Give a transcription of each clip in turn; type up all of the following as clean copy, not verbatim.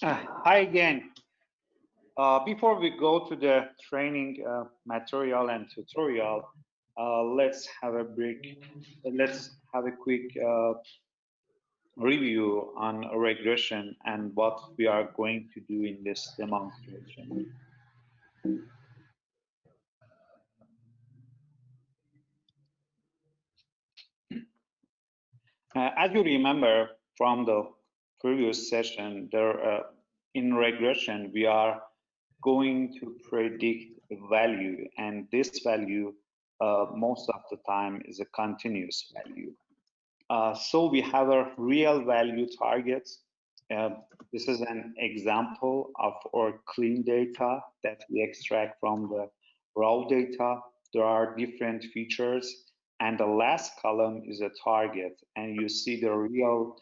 Hi again. Before we go to the training material and tutorial, let's have a break. Let's have a quick review on regression and what we are going to do in this demonstration. As you remember from the previous session, in regression, we are going to predict a value, and this value most of the time is a continuous value. So we have a real value target. Uh, this is an example of our clean data that we extract from the raw data. There are different features, and the last column is a target, and you see the real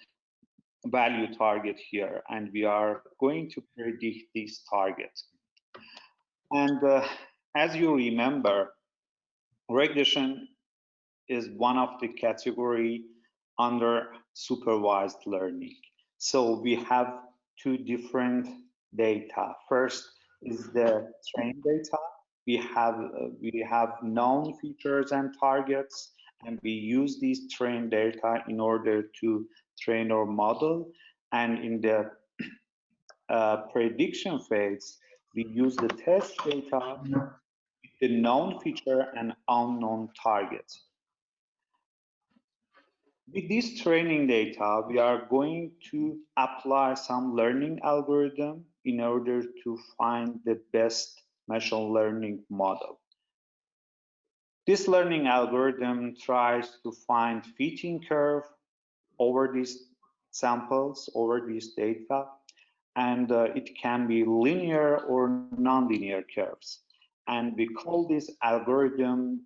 value target here, and we are going to predict this target. And as you remember, regression is one of the category under supervised learning. So we have two different data. First is the trained data. We have known features and targets, and we use these trained data in order to train our model. And in the prediction phase, we use the test data, the known feature and unknown targets. With this training data, we are going to apply some learning algorithm in order to find the best machine learning model. This learning algorithm tries to find fitting curve over these samples, over these data, and it can be linear or nonlinear curves. And we call this algorithm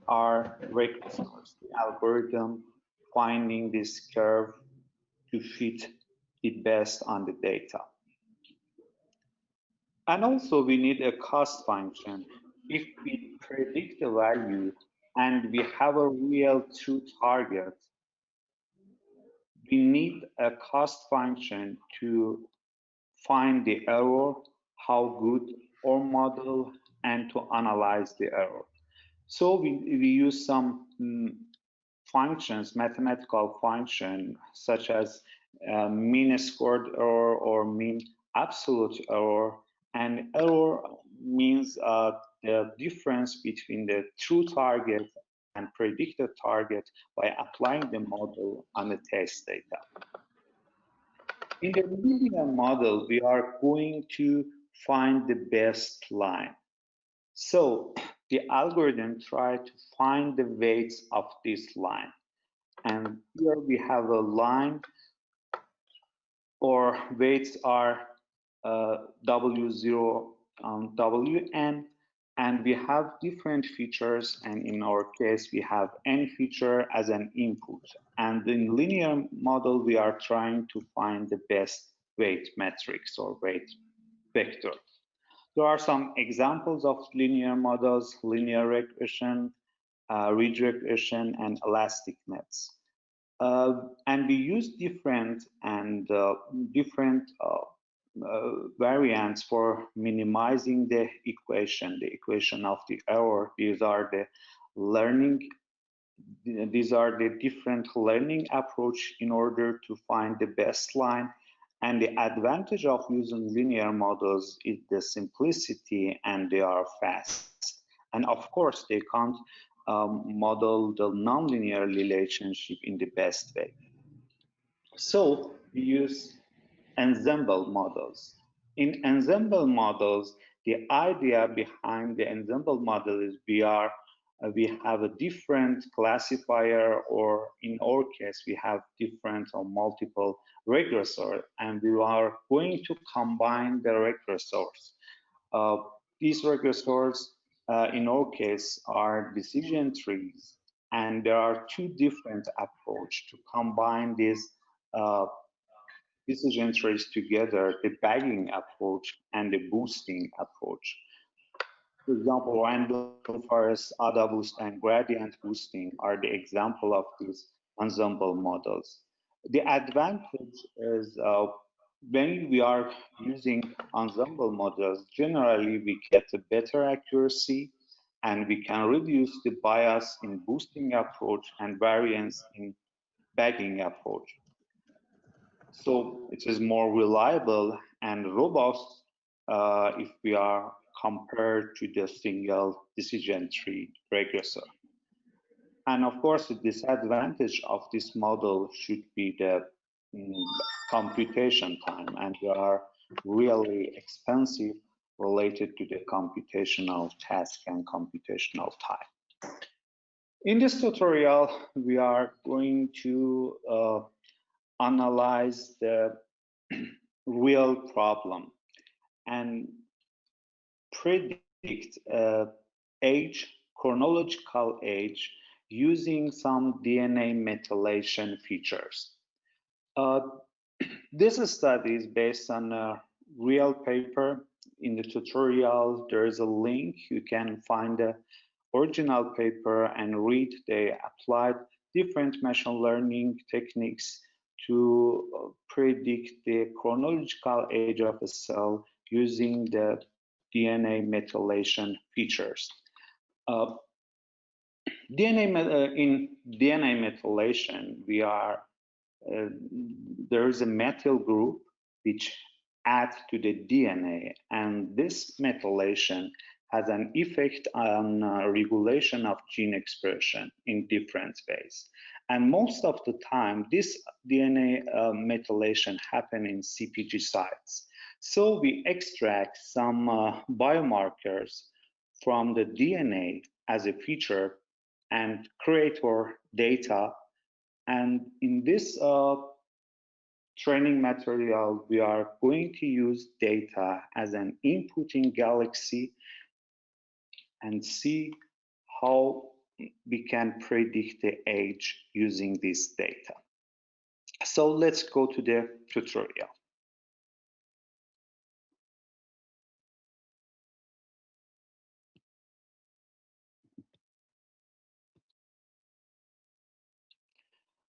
our regressors, the algorithm finding this curve to fit it best on the data. And also we need a cost function. If we predict the value and we have a real true target, we need a cost function to find the error, how good our model, and to analyze the error. So we use some functions, mathematical function, such as mean squared error or mean absolute error. And error means the difference between the true target and predicted target by applying the model on the test data. In the linear model, we are going to find the best line. So the algorithm tries to find the weights of this line. And here we have a line, or weights are W0, Wn, and we have different features. And in our case, we have n feature as an input. And in linear model, we are trying to find the best weight matrix or weight vector. There are some examples of linear models: linear regression, ridge regression, and elastic nets. And we use different variants for minimizing the equation of the error. These are the learning. These are the different learning approach in order to find the best line. And the advantage of using linear models is the simplicity, and they are fast. And of course, they can't model the nonlinear relationship in the best way. So we use ensemble models. In ensemble models, the idea behind the ensemble model is we have a different classifier, or in our case, we have different or multiple regressors, and we are going to combine the regressors. Uh, these regressors, in our case, are decision trees, and there are two different approaches to combine these uh, decision trees together: the bagging approach and the boosting approach. For example, random forest, ADA boost, and gradient boosting are the example of these ensemble models. The advantage is when we are using ensemble models, generally we get a better accuracy and we can reduce the bias in boosting approach and variance in bagging approach. So it is more reliable and robust if we are compared to the single decision tree regressor. And of course, the disadvantage of this model should be the mm, computation time, and they are really expensive related to the computational task and computational time. In this tutorial, we are going to analyze the real problem and predict age, chronological age, using some DNA methylation features. Uh, this study is based on a real paper. In the tutorial, there is a link. You can find the original paper and read. They applied different machine learning techniques to predict the chronological age of a cell using the DNA methylation features. Uh, in DNA methylation, there is a methyl group which add to the DNA, and this methylation has an effect on regulation of gene expression in different ways. And most of the time, this DNA methylation happen in CPG sites. So we extract some biomarkers from the DNA as a feature and create our data. And in this training material, we are going to use data as an input in Galaxy and see how we can predict the age using this data. So let's go to the tutorial.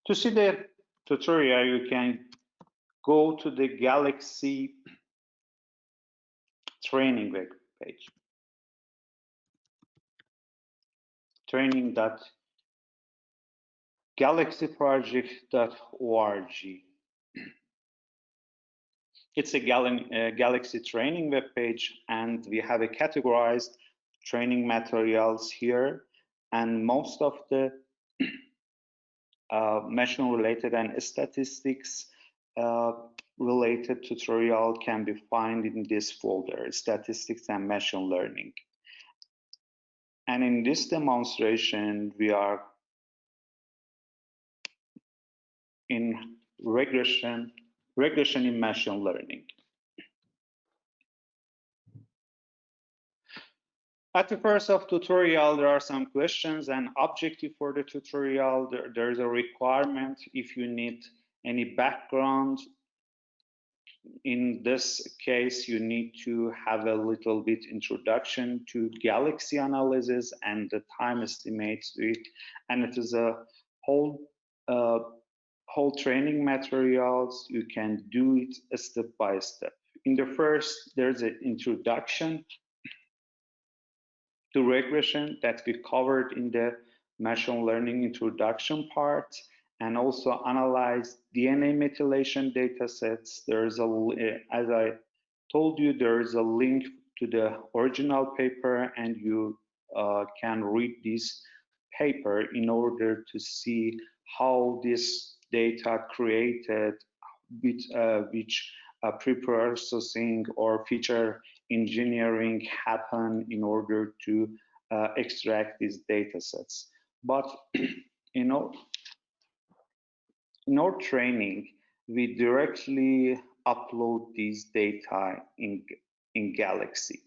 To see the tutorial, you can go to the Galaxy training web page, training.galaxyproject.org. It's a Galaxy training web page, and we have a categorized training materials here, and most of the machine related and statistics related tutorial can be found in this folder, statistics and machine learning. And in this demonstration, we are in regression in machine learning. At the first of tutorial, there are some questions and objective for the tutorial. There is a requirement if you need any background. In this case, you need to have a little bit introduction to Galaxy analysis and the time estimates to it. And it is a whole training materials. You can do it step by step. In the first, there's an introduction to regression that we covered in the machine learning introduction part, and also analyze DNA methylation data sets. There's as I told you, there is a link to the original paper, and you can read this paper in order to see how this data created, which pre-processing or feature engineering happen in order to extract these data sets. But in our training, we directly upload these data in Galaxy.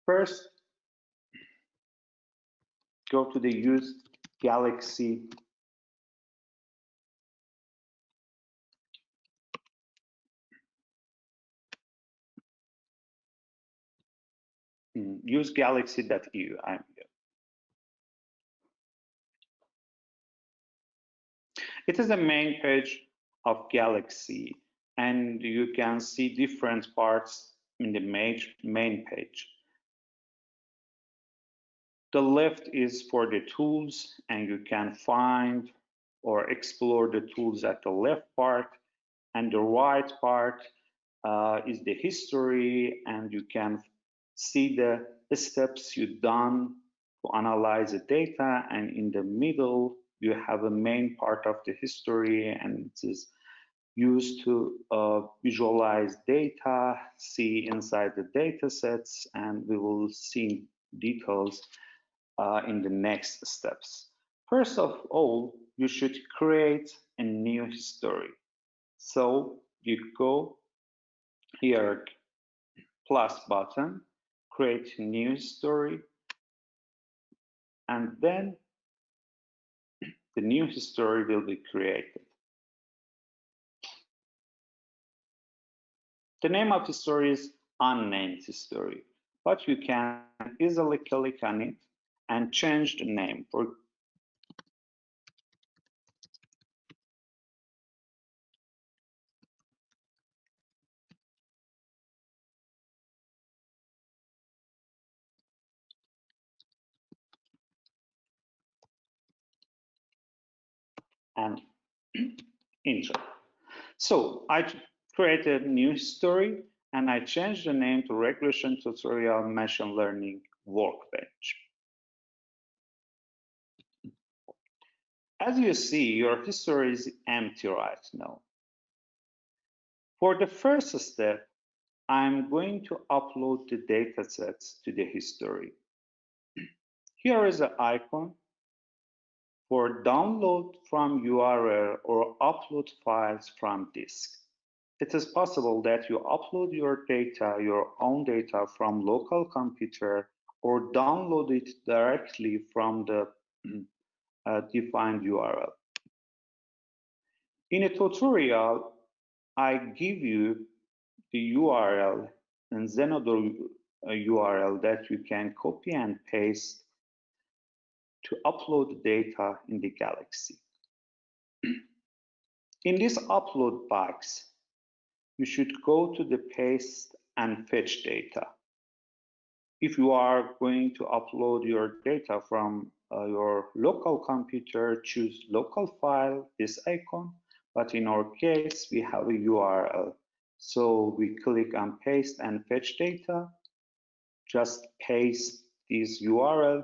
First, go to the Use Galaxy use galaxy.eu. I'm here. It is a main page of Galaxy, and you can see different parts in the main page. The left is for the tools, and you can find or explore the tools at the left part, and the right part is the history, and you can see the steps you've done to analyze the data, and in the middle you have a main part of the history, and it is used to visualize data, see inside the data sets, and we will see details in the next steps. First of all, you should create a new history. So you go here, plus button, create new story, and then the new history will be created. The name of the story is unnamed history, but you can easily click on it and change the name. And intro. So I created a new story and I changed the name to Regression Tutorial Machine Learning Workbench. As you see, your history is empty right now. For the first step, I'm going to upload the datasets to the history. Here is an icon for download from URL or upload files from disk. It is possible that you upload your data, your own data from local computer, or download it directly from the defined URL. In a tutorial, I give you the URL and another URL that you can copy and paste to upload data in the Galaxy. In this upload box, you should go to the paste and fetch data. If you are going to upload your data from your local computer, choose local file, this icon. But in our case, we have a URL. So we click on paste and fetch data. Just paste this URL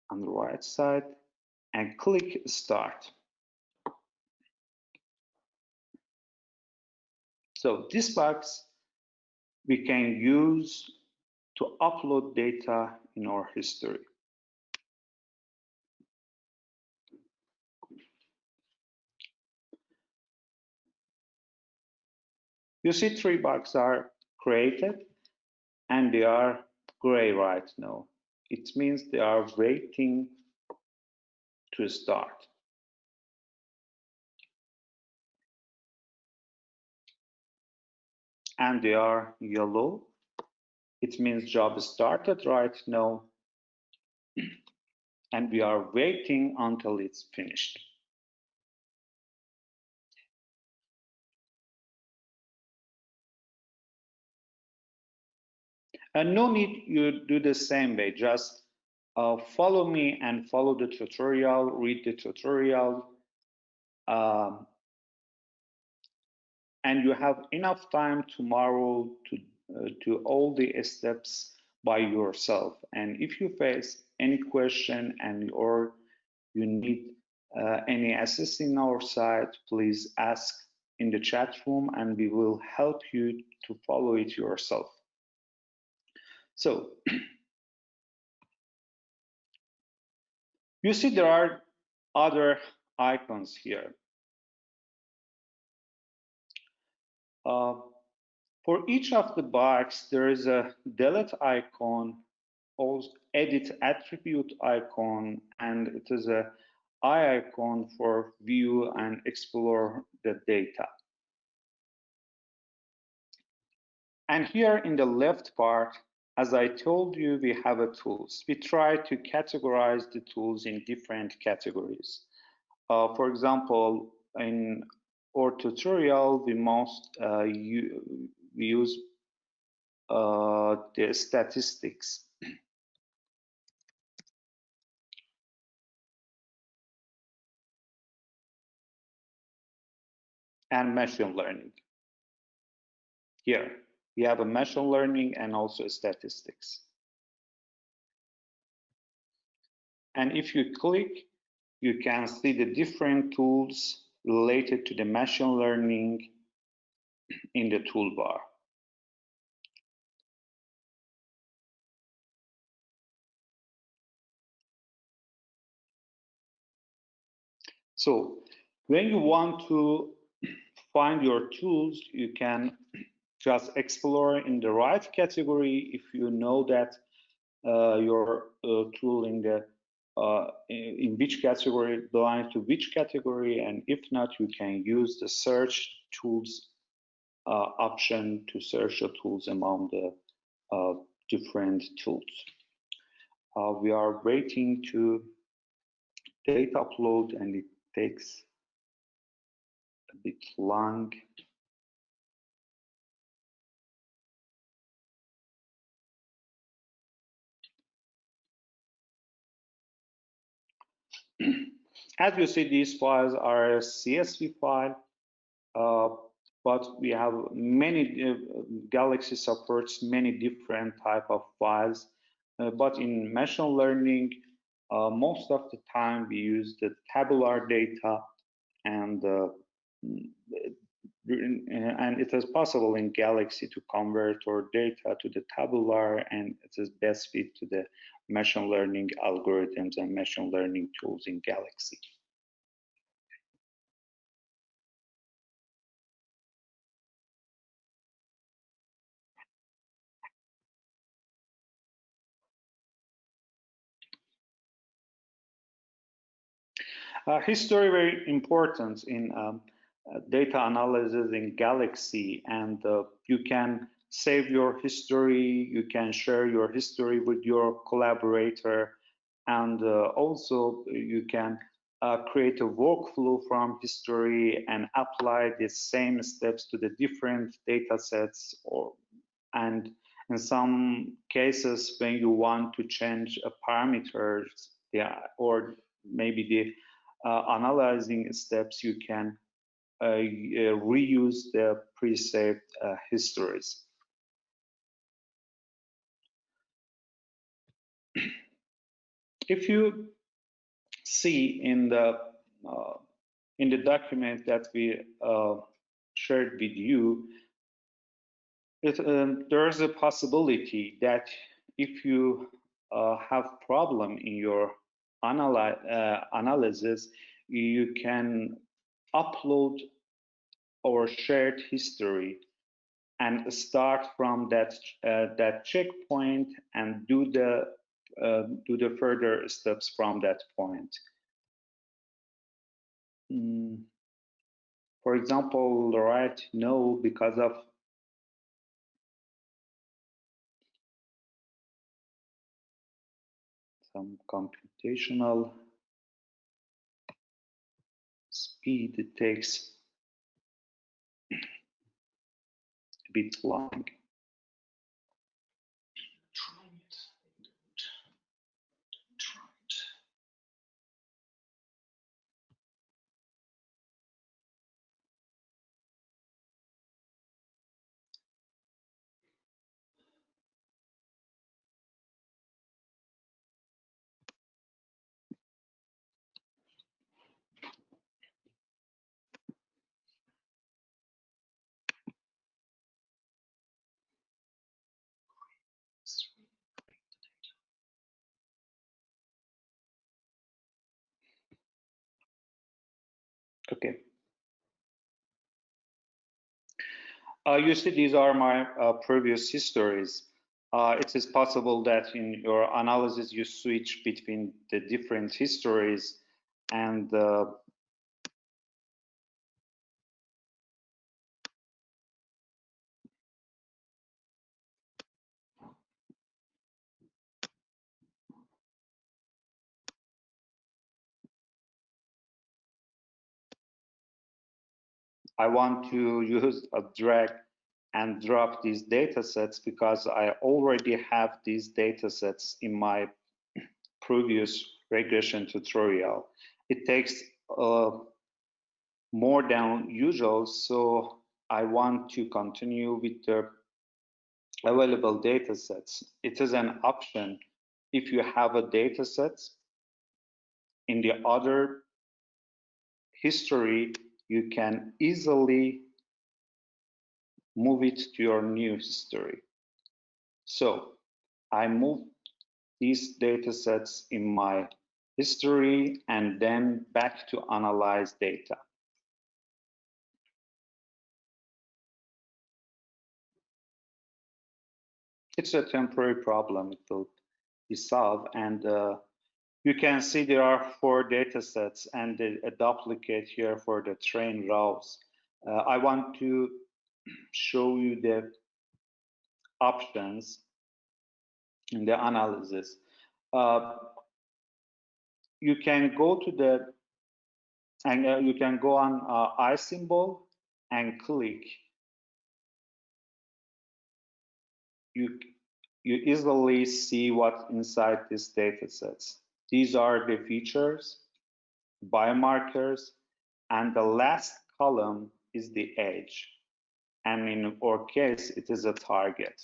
on the right side and click start. So this box we can use to upload data in our history. You see 3 boxes are created and they are gray right now. It means they are waiting to start. And they are yellow. It means job started right now. And we are waiting until it's finished. And no need you do the same way, just follow me and follow the tutorial, read the tutorial, and you have enough time tomorrow to do all the steps by yourself. And if you face any question and or you need any assistance in our site, please ask in the chat room and we will help you to follow it yourself. So you see there are other icons here. For each of the box, there is a delete icon, also edit attribute icon, and it is a eye icon for view and explore the data. And here in the left part, as I told you, we have a tools. We try to categorize the tools in different categories. For example, in our tutorial, we use the statistics and machine learning. Here, we have a machine learning and also statistics. And if you click, you can see the different tools related to the machine learning in the toolbar. So when you want to find your tools, you can just explore in the right category if you know that your tool in which category belongs to which category, and if not, you can use the search tools option to search the tools among the different tools. We are waiting to data upload, and it takes a bit long. As you see, these files are a CSV file, but we have many, Galaxy supports many different type of files, but in machine learning, most of the time we use the tabular data, and it is possible in Galaxy to convert our data to the tabular, and it is best fit to the machine learning algorithms and machine learning tools in Galaxy. History very important in data analysis in Galaxy, and you can save your history, you can share your history with your collaborator, and also you can create a workflow from history and apply the same steps to the different data sets, and in some cases when you want to change a parameters, yeah, or maybe the analyzing steps, you can reuse the pre-saved histories. If you see in the document that we shared with you, there is a possibility that if you have problem in your analysis, you can upload our shared history and start from that checkpoint and do the further steps from that point. For example, right now, because of some computational speed, it takes a bit long. Okay. You see, these are my previous histories. It is possible that in your analysis you switch between the different histories, and I want to use a drag and drop these data sets because I already have these data sets in my previous regression tutorial. It takes more than usual, so I want to continue with the available data sets. It is an option. If you have a data set in the other history, you can easily move it to your new history. So I move these data sets in my history and then back to analyze data. It's a temporary problem. It will be solved, and you can see there are 4 data sets and a duplicate here for the train rows. I want to show you the options in the analysis. You can go to the and you can go on I symbol and click. You easily see what's inside these data sets. These are the features, biomarkers, and the last column is the age. And in our case, it is a target.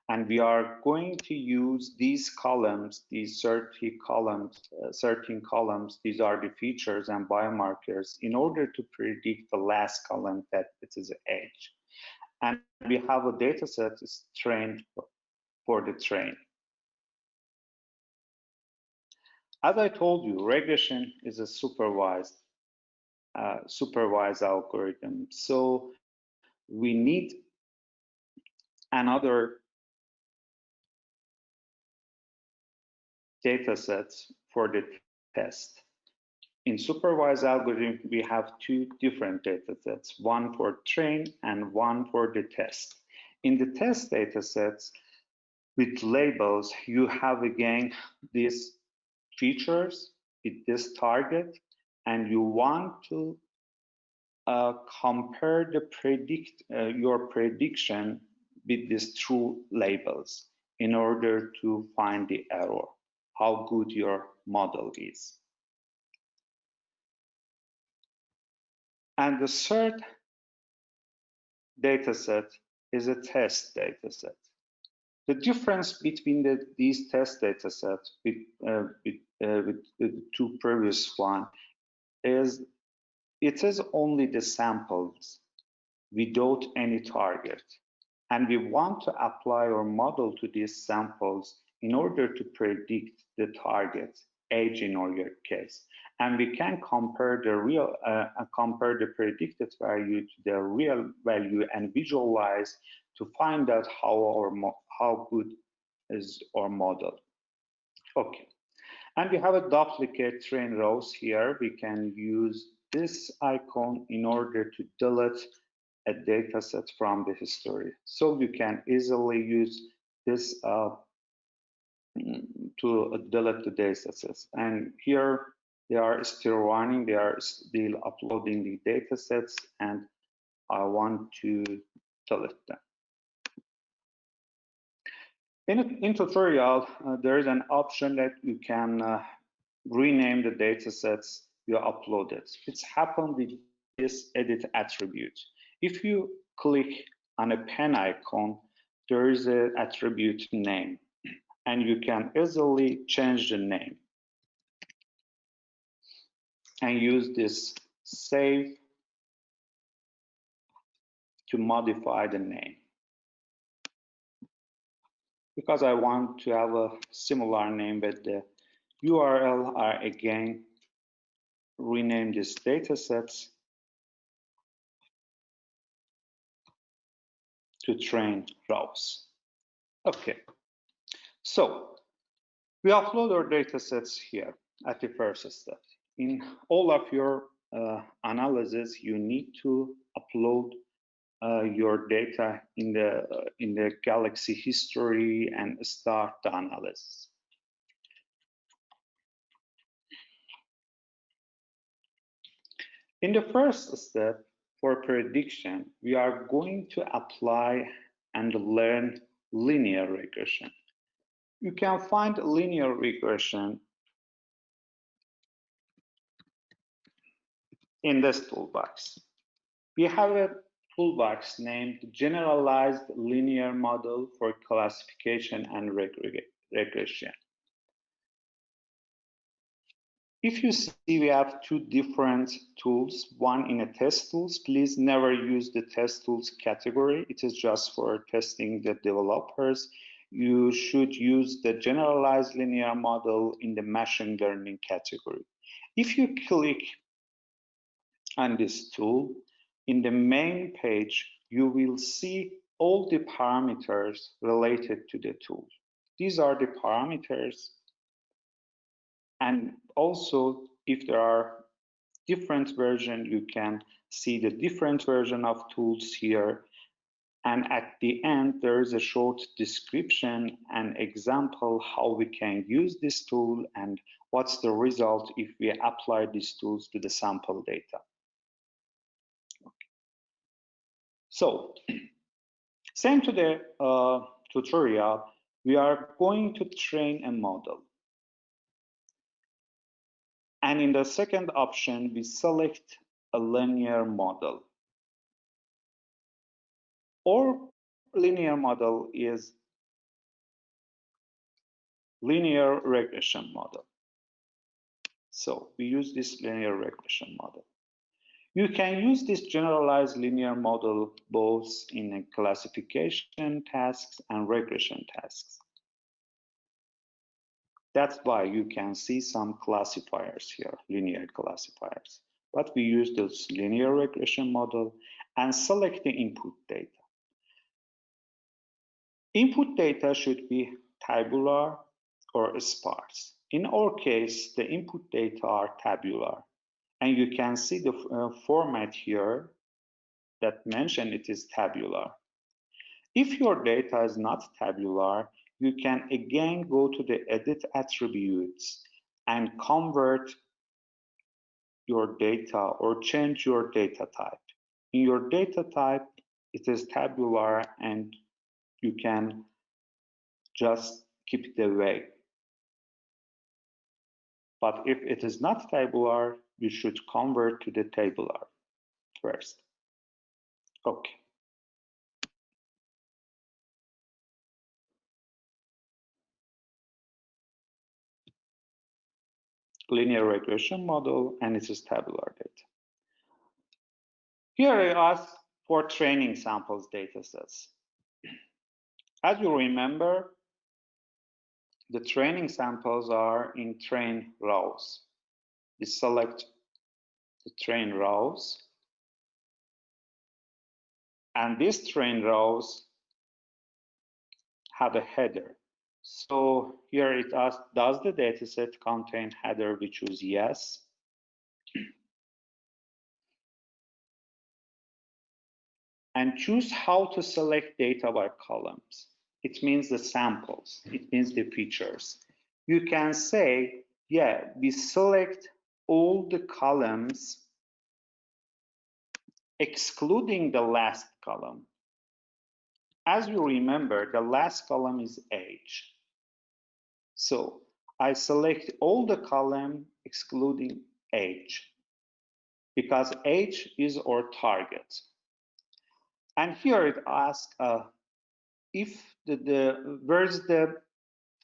And we are going to use these columns, these 13 columns, these are the features and biomarkers in order to predict the last column that it is age. And we have a data set is trained for the train. As I told you, regression is a supervised algorithm. So we need another data sets for the test. In supervised algorithm, we have 2 different data sets, one for train and one for the test. In the test data sets with labels, you have again these features with this target, and you want to compare your prediction with these true labels in order to find the error, how good your model is. And the third data set is a test data set. The difference between these test data sets with the 2 previous one is it is only the samples without any target. And we want to apply our model to these samples in order to predict the target, age in our case. And we can compare the predicted value to the real value and visualize to find out how good is our model. Okay. And we have a duplicate train rows here. We can use this icon in order to delete a data set from the history. So you can easily use this to delete the data sets. And here they are still running, they are still uploading the data sets, and I want to delete them. In tutorial, there is an option that you can rename the data sets you uploaded. It's happened with this edit attribute. If you click on a pen icon, there is an attribute name, and you can easily change the name and use this save to modify the name. Because I want to have a similar name, but the URL are again rename these data sets to train rows. Okay, so we upload our data sets here at the first step. In all of your analysis, you need to upload your data in the Galaxy history and start the analysis. In the first step, for prediction, we are going to apply and learn linear regression. You can find linear regression in this toolbox. We have a toolbox named Generalized Linear Model for Classification and Regression. If you see, we have two different tools, one in a test tools. Please never use the test tools category. It is just for testing the developers. You should use the generalized linear model in the machine learning category. If you click on this tool, in the main page, you will see all the parameters related to the tool. These are the parameters. And also, if there are different versions, you can see the different version of tools here. And at the end, there is a short description and example how we can use this tool and what's the result if we apply these tools to the sample data. Okay. So, same to the tutorial, we are going to train a model. And in the second option, we select a linear model. Or linear model is linear regression model. So we use this linear regression model. You can use this generalized linear model both in classification tasks and regression tasks. That's why you can see some classifiers here, linear classifiers. But we use this linear regression model and select the input data. Input data should be tabular or sparse. In our case, the input data are tabular. And you can see the format here that mentioned it is tabular. If your data is not tabular, you can again go to the edit attributes and convert your data or change your data type. In your data type, it is tabular and you can just keep it away. But if it is not tabular, you should convert to the tabular first. Okay. Linear regression model, and it is tabular data. Here I ask for training samples datasets. As you remember, the training samples are in train rows. We select the train rows, and these train rows have a header. So here it asks, does the dataset contain header? We choose yes. And choose how to select data by columns. It means the samples, it means the features. You can say, yeah, we select all the columns excluding the last column. As you remember, the last column is age. So I select all the column excluding age because age is our target. And here it asks if where's the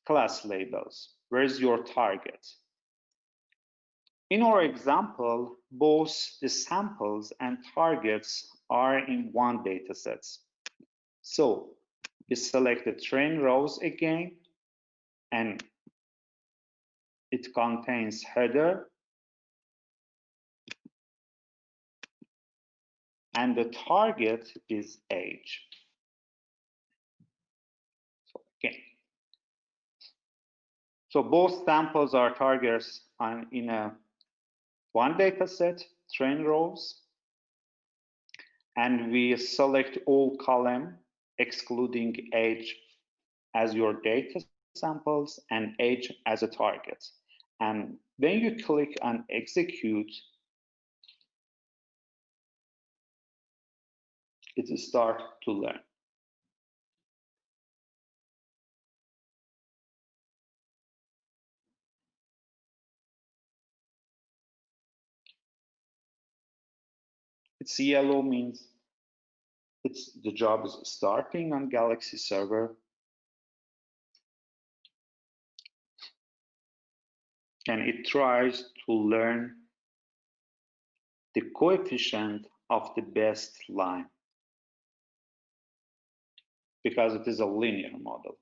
class labels, where's your target? In our example, both the samples and targets are in one data set. So we select the train rows again, and it contains header, and the target is age. So again, so both samples are targets in one data set, train rows, and we select all column excluding age as your data samples and age as a target. And when you click on execute, it starts to learn. It's yellow means the job is starting on Galaxy server, and it tries to learn the coefficient of the best line because it is a linear model.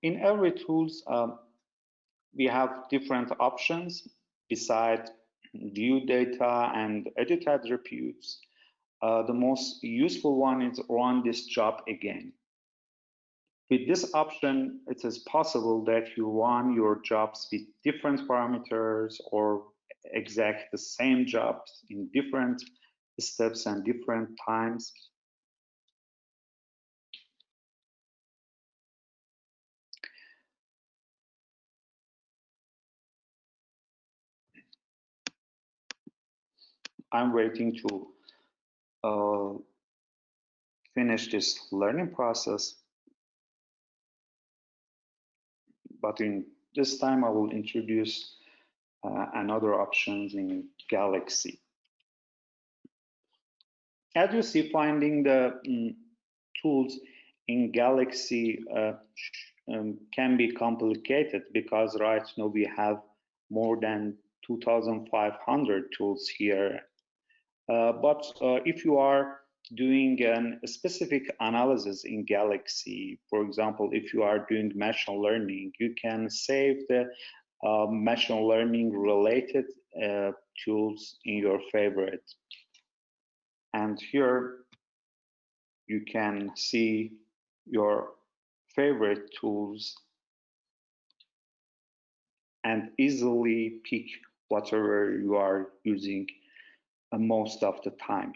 In every tools, we have different options beside view data and edit attributes. The most useful one is run this job again. With this option, it is possible that you run your jobs with different parameters or exact the same jobs in different steps and different times. I'm waiting to finish this learning process, but in this time I will introduce another options in Galaxy. As you see, finding the tools in Galaxy can be complicated because right now we have more than 2,500 tools here. But if you are doing a specific analysis in Galaxy, for example, if you are doing machine learning, you can save the machine learning related tools in your favorite. And here you can see your favorite tools and easily pick whatever you are using most of the time.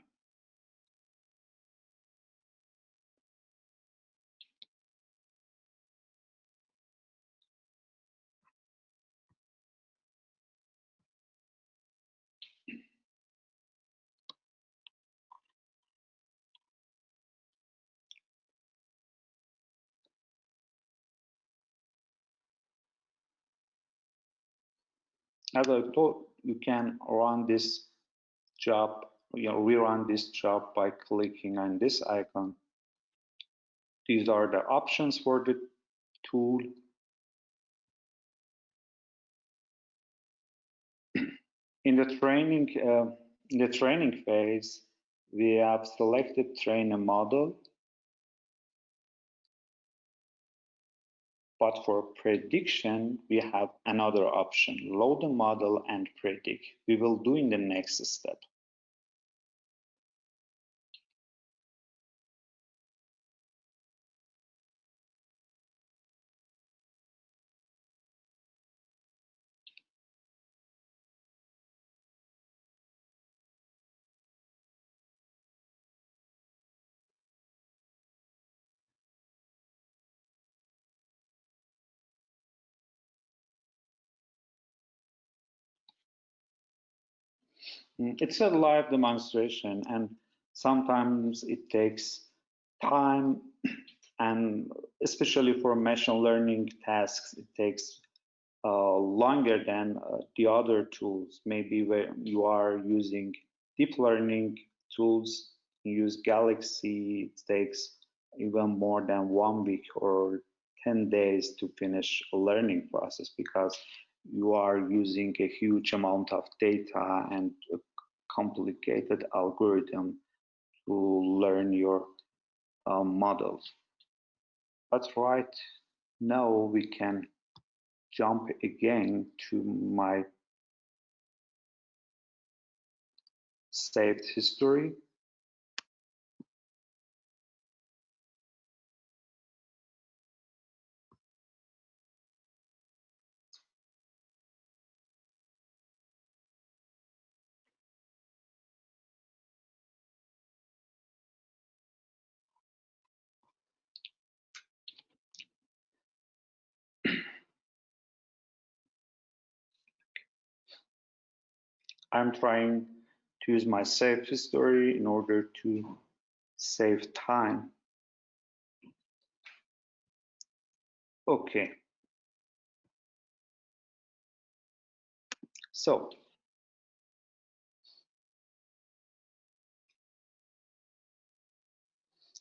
As I thought, you can run this job, rerun this job by clicking on this icon. These are the options for the tool. In the training phase, we have selected train a model, but for prediction, we have another option, load the model and predict. We will do in the next step. It's a live demonstration, and sometimes it takes time, and especially for machine learning tasks, it takes longer than the other tools. Maybe where you are using deep learning tools, you use Galaxy, it takes even more than 1 week or 10 days to finish a learning process because you are using a huge amount of data and a complicated algorithm to learn your models. But right now we can jump again to my saved history. I'm trying to use my save history in order to save time. Okay. So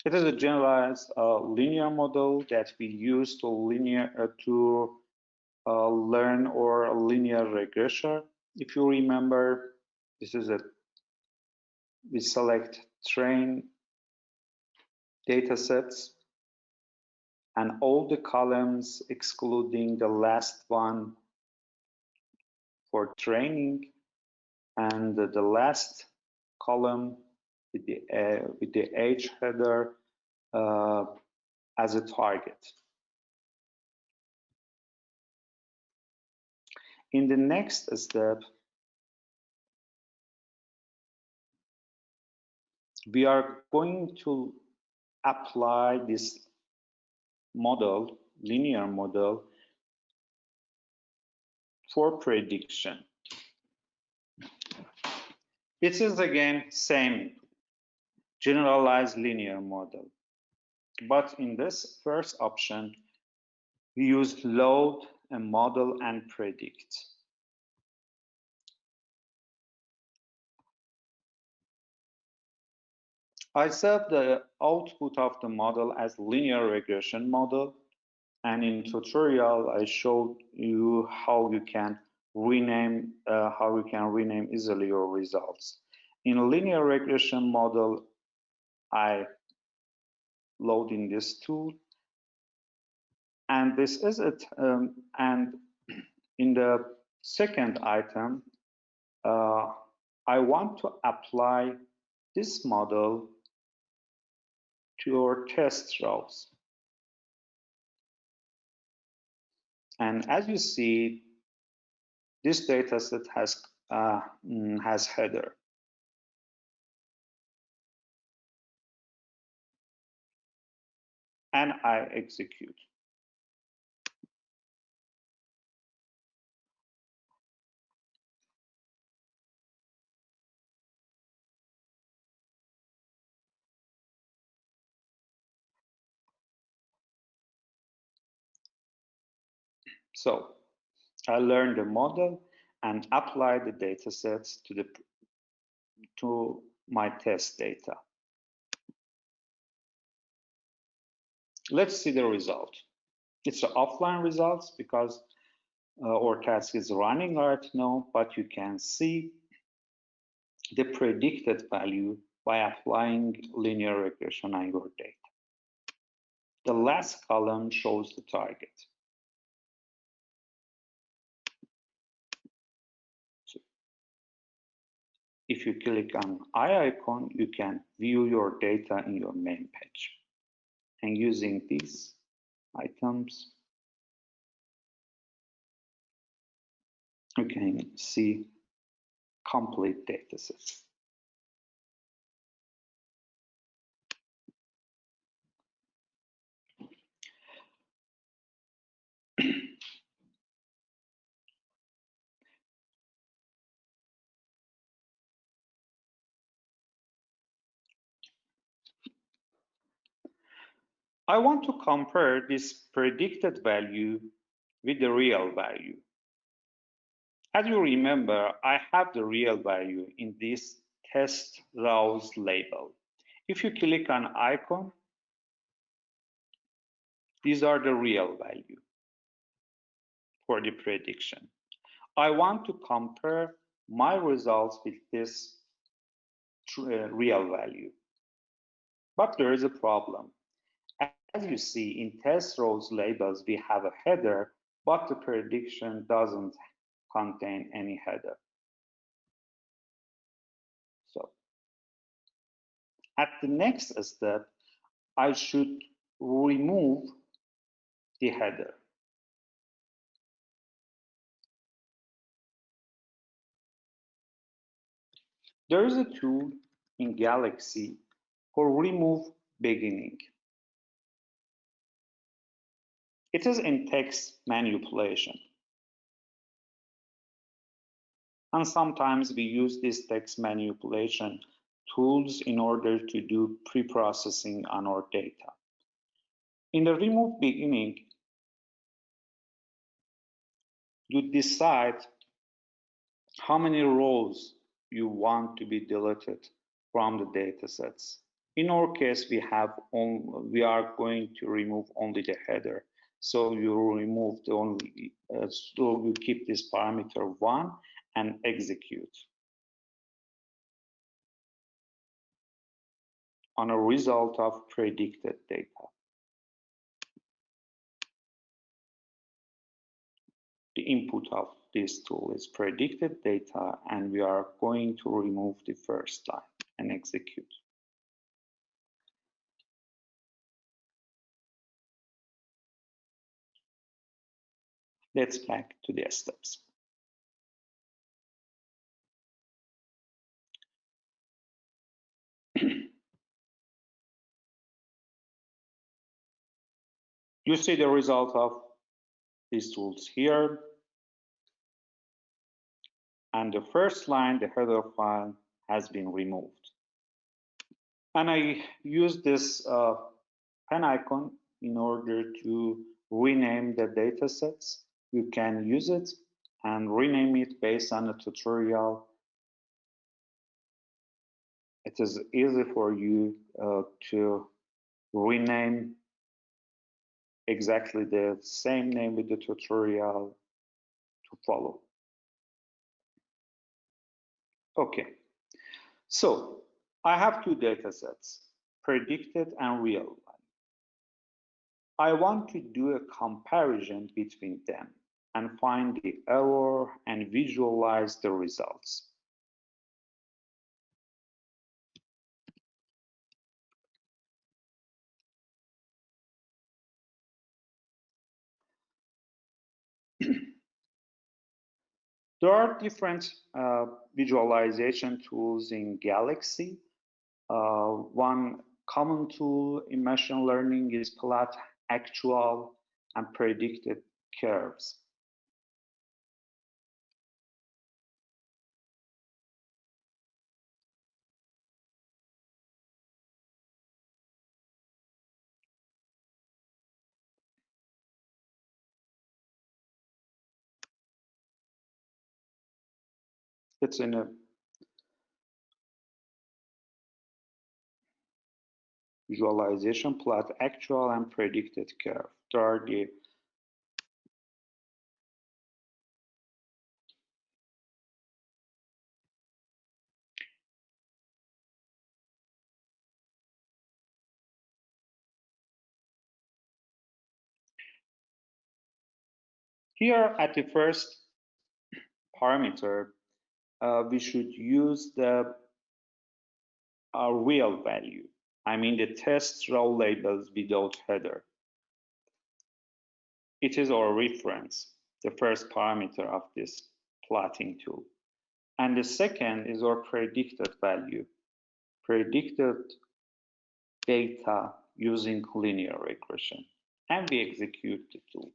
it is a generalized linear model that we use to learn or a linear regression. If you remember, we select train data sets and all the columns excluding the last one for training, and the last column with the age header as a target. In the next step, we are going to apply this model, linear model, for prediction. It is again same generalized linear model, but in this first option, we use load a model and predict. I set the output of the model as linear regression model, and in tutorial I showed you how you can rename easily your results. In linear regression model, I load in this tool, and this is it. And in the second item, I want to apply this model to your test rows. And as you see, this dataset has header. And I execute. So I learned the model and apply the datasets to my test data. Let's see the result. It's the offline results because our task is running right now, but you can see the predicted value by applying linear regression on your data. The last column shows the target. So if you click on eye icon, you can view your data in your main page. And using these items, you can see complete datasets. I want to compare this predicted value with the real value. As you remember, I have the real value in this test rows label. If you click on icon, these are the real value for the prediction. I want to compare my results with this real value. But there is a problem. As you see, in test rows labels, we have a header, but the prediction doesn't contain any header. So at the next step, I should remove the header. There is a tool in Galaxy for remove beginning. It is in text manipulation. And sometimes we use these text manipulation tools in order to do pre-processing on our data. In the remove beginning, you decide how many rows you want to be deleted from the data sets. In our case, we are going to remove only the header. So you remove the only, so you keep this parameter 1 and execute on a result of predicted data. The input of this tool is predicted data, and we are going to remove the first line and execute. Let's back to the steps. You see the result of these tools here. And the first line, the header file, has been removed. And I use this pen icon in order to rename the data sets. You can use it and rename it based on a tutorial. It is easy for you to rename exactly the same name with the tutorial to follow. Okay, so I have two data sets, predicted and real. I want to do a comparison between them and find the error and visualize the results. There are different visualization tools in Galaxy. One common tool in machine learning is plot actual and predicted curves. It's in a visualization plot actual and predicted curve. There are the here at the first parameter, we should use the real value. I mean the test row labels without header. It is our reference, the first parameter of this plotting tool. And the second is our predicted value, predicted data using linear regression. And we execute the tool.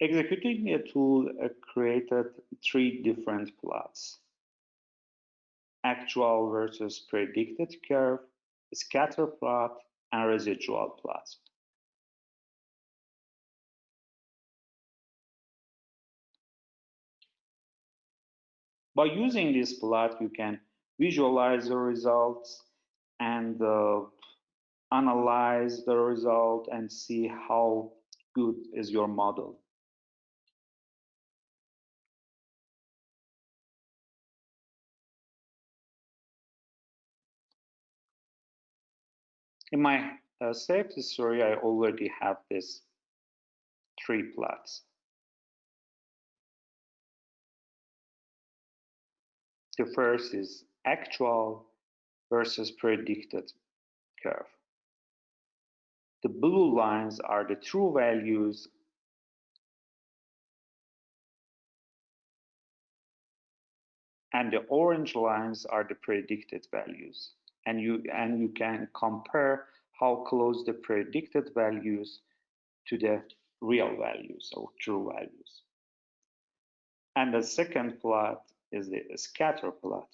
Executing the tool created 3 different plots: actual versus predicted curve, scatter plot, and residual plot. By using this plot, you can visualize the results and analyze the result and see how good is your model. In my saved history, I already have this 3 plots. The first is actual versus predicted curve. The blue lines are the true values and the orange lines are the predicted values. And you can compare how close the predicted values to the real values or true values. And the second plot is the scatter plot.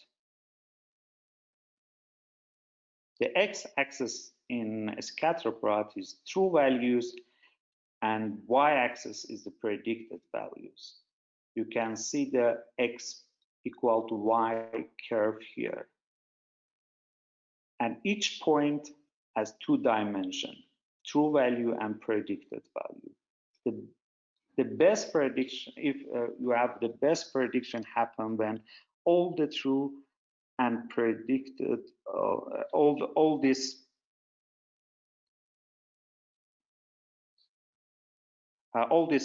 The x-axis in a scatter plot is true values, and y-axis is the predicted values. You can see the x equal to y curve here. And each point has two dimensions, true value and predicted value. The best prediction, if you have the best prediction happen when all the true and predicted, all these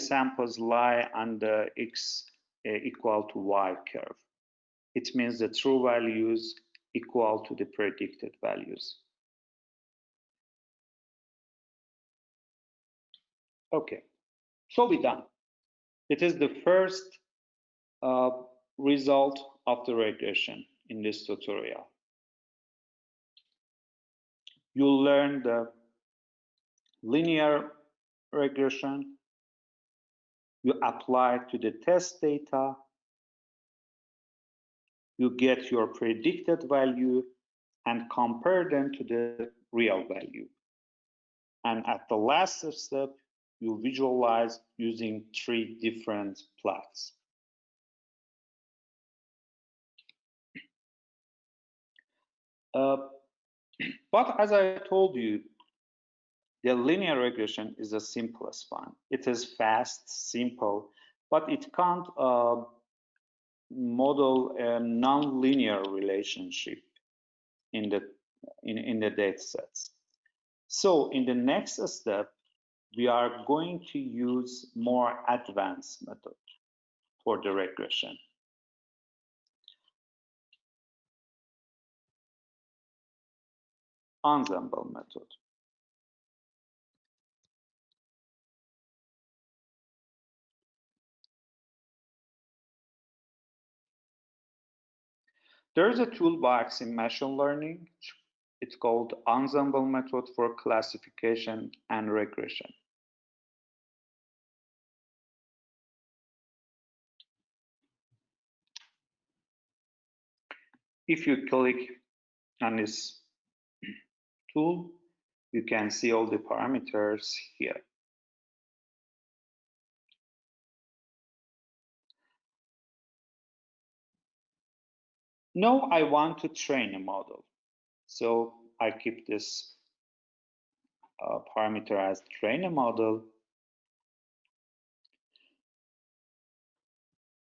samples lie on the x equal to y curve. It means the true values equal to the predicted values. Okay, so we're done. It is the first result of the regression in this tutorial. You'll learn the linear regression. You apply to the test data. You get your predicted value and compare them to the real value. And at the last step, you visualize using 3 different plots. But as I told you, the linear regression is the simplest one. It is fast, simple, but it can't model a non-linear relationship in the data sets. So in the next step, we are going to use more advanced method for the regression. Ensemble method. There is a toolbox in machine learning. It's called Ensemble method for classification and regression. If you click on this tool, you can see all the parameters here. Now I want to train a model. So I keep this parameter as train a model.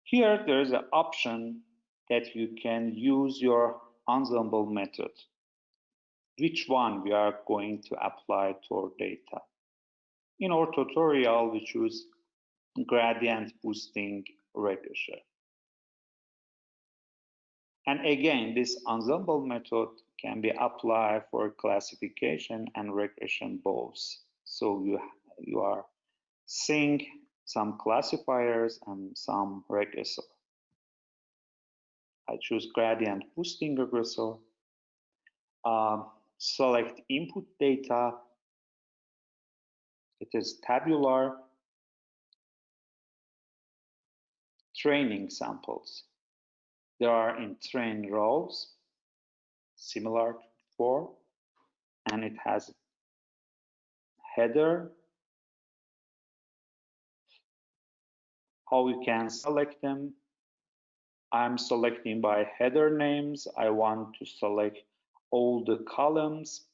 Here there is an option that you can use your ensemble method. Which one we are going to apply to our data. In our tutorial, we choose gradient boosting regression. And again, this ensemble method can be applied for classification and regression both. So you are seeing some classifiers and some regressor. I choose gradient boosting regressor. Select input data. It is tabular. Training samples. There are in train rows, similar to before, and it has header. How we can select them? I'm selecting by header names. I want to select all the columns,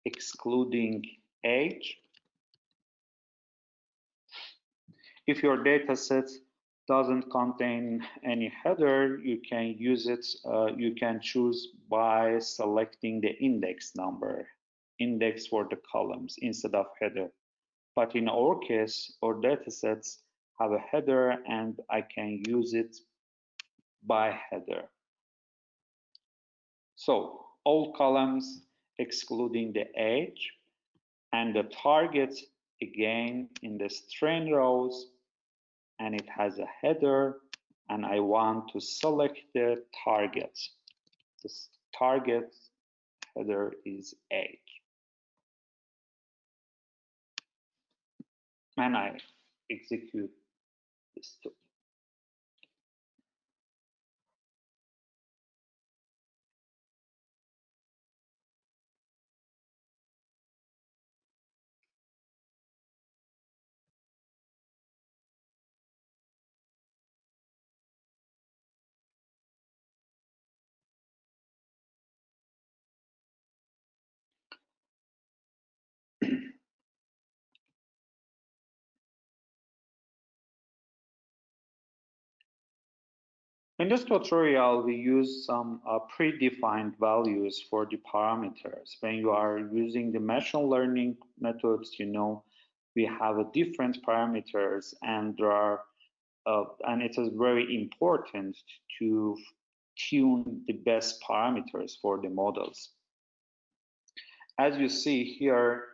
excluding age. If your data set doesn't contain any header, you can use it, you can choose by selecting the index number, index for the columns instead of header. But in our case, our data sets have a header and I can use it by header. So all columns excluding the age, and the target again in the train rows, and it has a header and I want to select the target. This target header is age. And I execute this tool. In this tutorial, we use some predefined values for the parameters. When you are using the machine learning methods, you know, we have a different parameters, and there are, and it is very important to tune the best parameters for the models. As you see here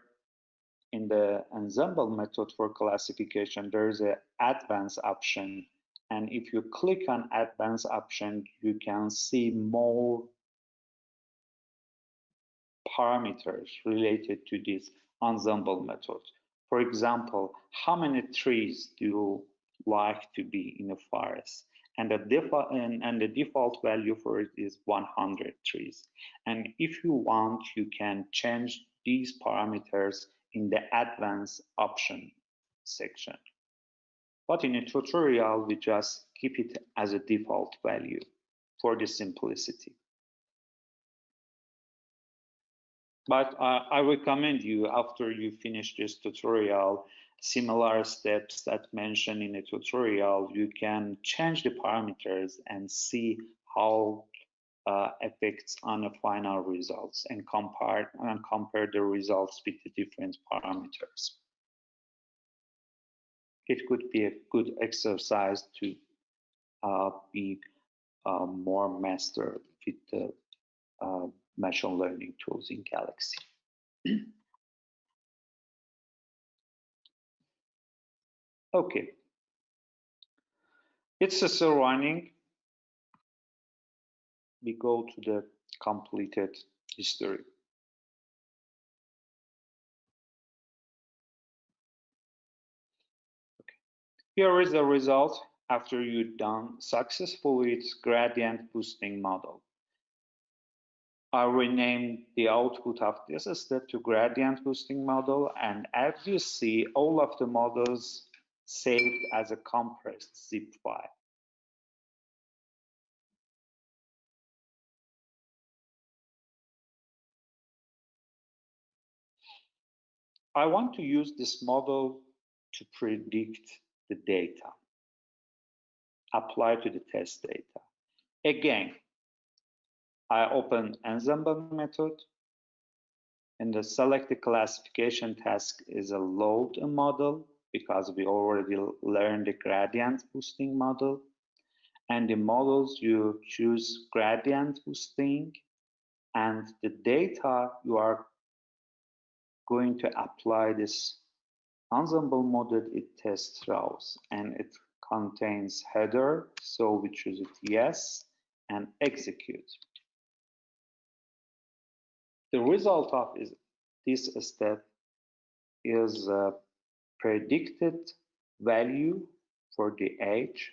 in the Ensemble method for classification, there is an advanced option. And if you click on advanced option, you can see more parameters related to this Ensemble method. For example, how many trees do you like to be in a forest? And the default value for it is 100 trees. And if you want, you can change these parameters in the advanced option section. But in a tutorial, we just keep it as a default value for the simplicity. But I recommend you, after you finish this tutorial, similar steps that mentioned in the tutorial, you can change the parameters and see how affects on the final results, and compare the results with the different parameters. It could be a good exercise to be more mastered with the machine learning tools in Galaxy. Okay, it's still running. We go to the completed history. Okay. Here is the result after you've done successfully its gradient boosting model. I renamed the output of this step to gradient boosting model, and as you see, all of the models saved as a compressed zip file. I want to use this model to predict the data, apply to the test data. Again, I open Ensemble method, and the select the classification task is a load a model, because we already learned the gradient boosting model. And the models, you choose gradient boosting, and the data you are going to apply this Ensemble model, it tests rows, and it contains header, so we choose it yes, and execute. The result of this step is a predicted value for the age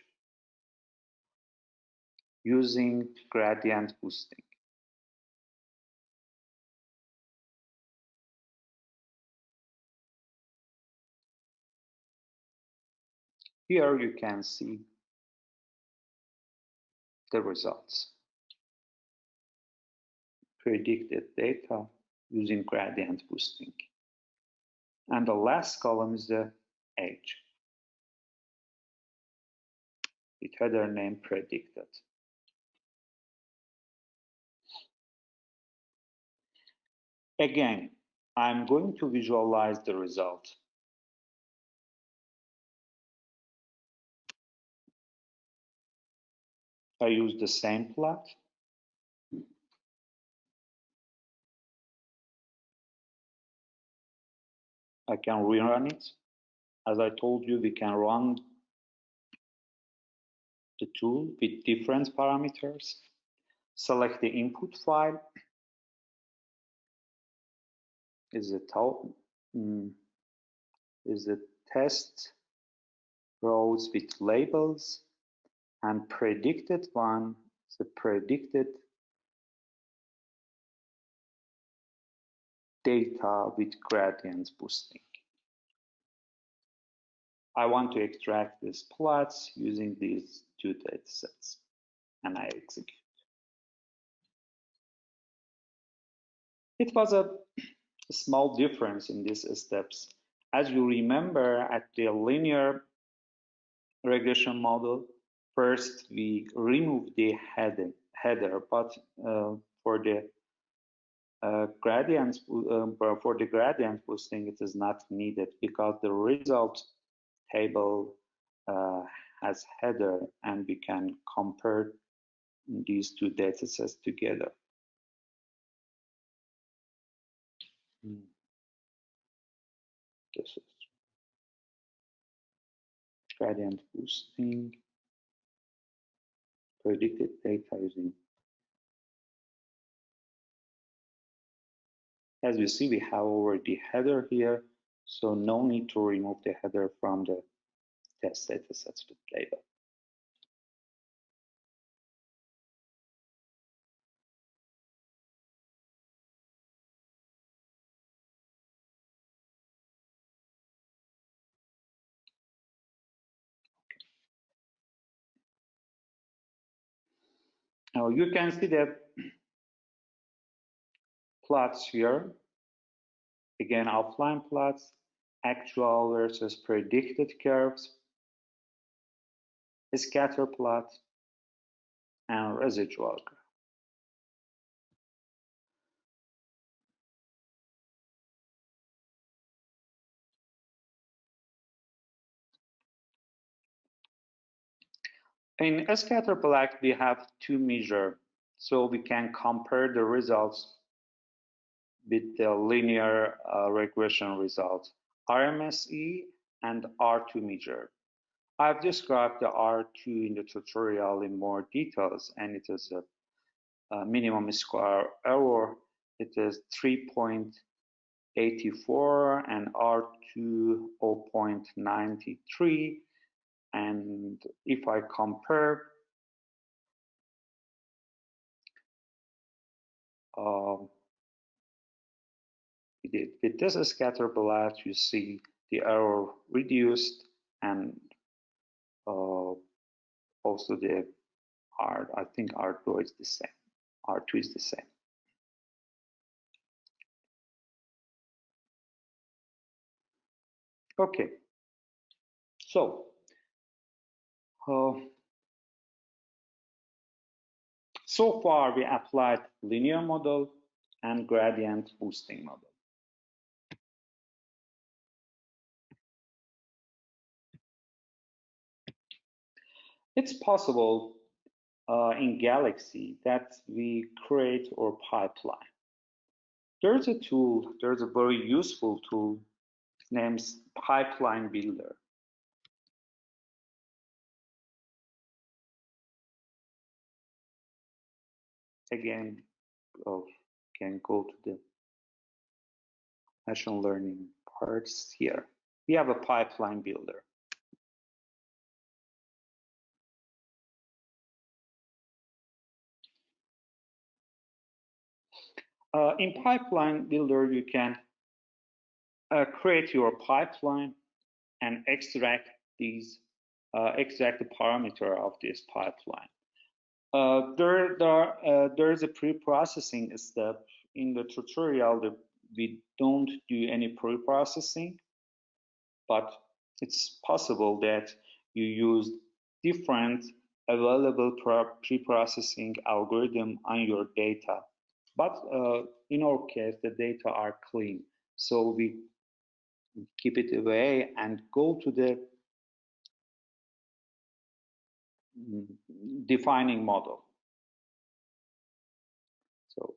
using gradient boosting. Here you can see the results. Predicted data using gradient boosting. And the last column is the age. With header name predicted. Again, I'm going to visualize the result. I use the same plot. I can rerun it. As I told you, we can run the tool with different parameters. Select the input file. Is the test rows with labels, and predicted one, the predicted data with gradient boosting. I want to extract these plots using these two datasets, and I execute. It was a small difference in these steps. As you remember, at the linear regression model, first we remove the header, but for the gradient boosting, it is not needed because the result table has header, and we can compare these two datasets together. This is gradient boosting, predicted data using. As you see, we have already header here, so no need to remove the header from the test datasets with label. Now you can see the plots here. Again, offline plots, actual versus predicted curves, scatter plot, and residual graph. In a scatter plot, we have two measures, so we can compare the results with the linear regression results, RMSE and R2 measure. I've described the R2 in the tutorial in more details, and it is a minimum square error. It is 3.84 and R2 0.93. And if I compare with this scatter plot, you see the error reduced, and also the R, I think R2 is the same. R2 is the same. Okay, so so far we applied linear model and gradient boosting model. It's possible in Galaxy that we create our pipeline. There's a tool, there's a very useful tool named Pipeline Builder. Again, can go to the machine learning parts here. We have a pipeline builder. In pipeline builder, you can create your pipeline and extract these, extract the parameter of this pipeline. There's a pre-processing step in the tutorial that we don't do any pre-processing, but it's possible that you use different available pre-processing algorithm on your data. But in our case, the data are clean. So we keep it away and go to the defining model. So,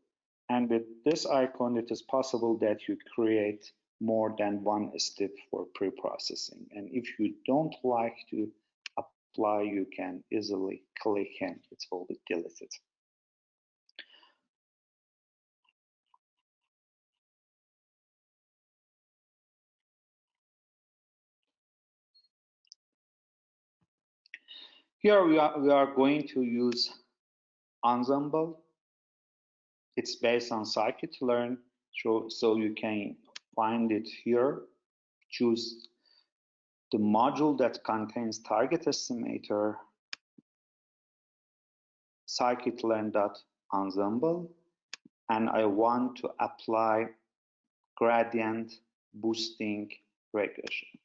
and with this icon, it is possible that you create more than one step for pre-processing. And if you don't like to apply, you can easily click and it will be deleted. Here we are going to use Ensemble. It's based on scikit-learn, so you can find it here. Choose the module that contains target estimator, scikit-learn.ensemble, and I want to apply gradient boosting regression.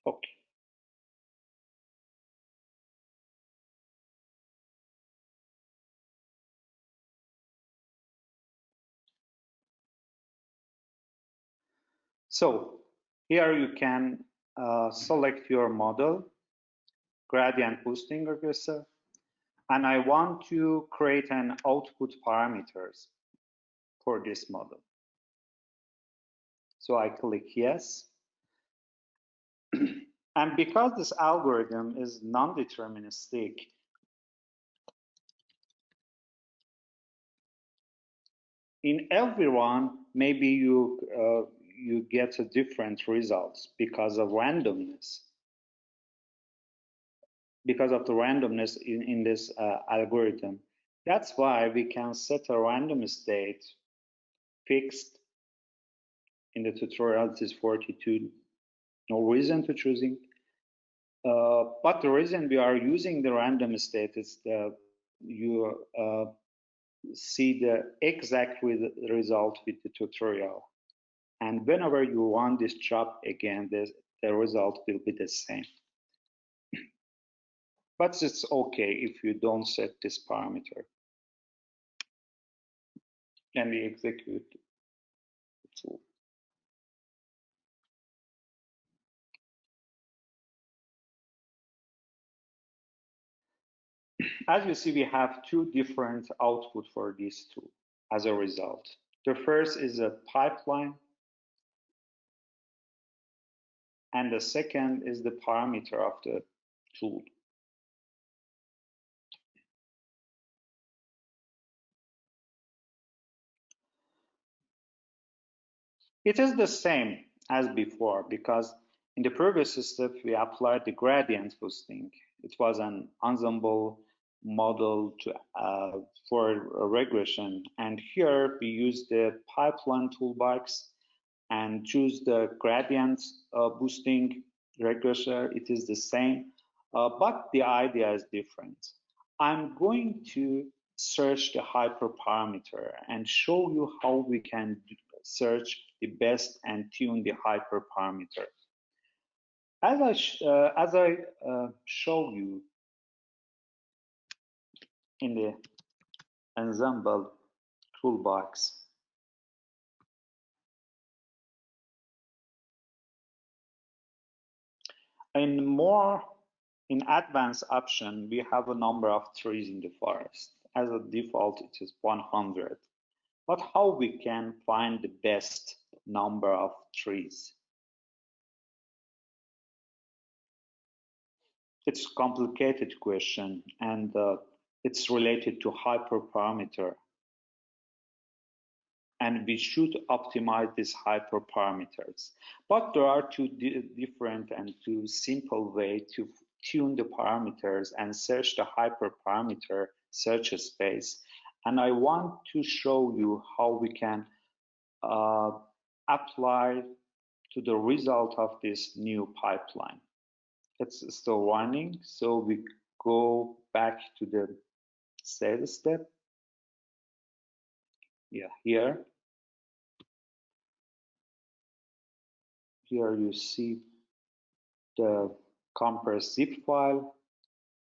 Okay. So here you can select your model, gradient boosting regressor, and I want to create an output parameters for this model. So I click yes. And because this algorithm is non-deterministic, in everyone, maybe you get a different results because of randomness. Because of the randomness in this algorithm. That's why we can set a random state fixed. In the tutorial, it is 42. No reason to choosing. But the reason we are using the random state is that you see the exact result with the tutorial. And whenever you run this job again, the result will be the same. But it's okay if you don't set this parameter. And we execute the tool. As you see, we have two different output for these two as a result. The first is a pipeline, and the second is the parameter of the tool. It is the same as before because in the previous step, we applied the gradient boosting. It was an ensemble model for a regression. And here we use the pipeline toolbox and choose the gradient boosting regressor. It is the same, but the idea is different. I'm going to search the hyperparameter and show you how we can search the best and tune the hyperparameter. As I show you in the Ensemble toolbox, in advanced option, we have a number of trees in the forest. As a default, it is 100. But how we can find the best number of trees? It's a complicated question, and it's related to hyperparameter. And we should optimize these hyperparameters. But there are two different and two simple ways to tune the parameters and search the hyperparameter search space. And I want to show you how we can apply to the result of this new pipeline. It's still running, so we go back to the sales step. Yeah, here you see the compressed zip file,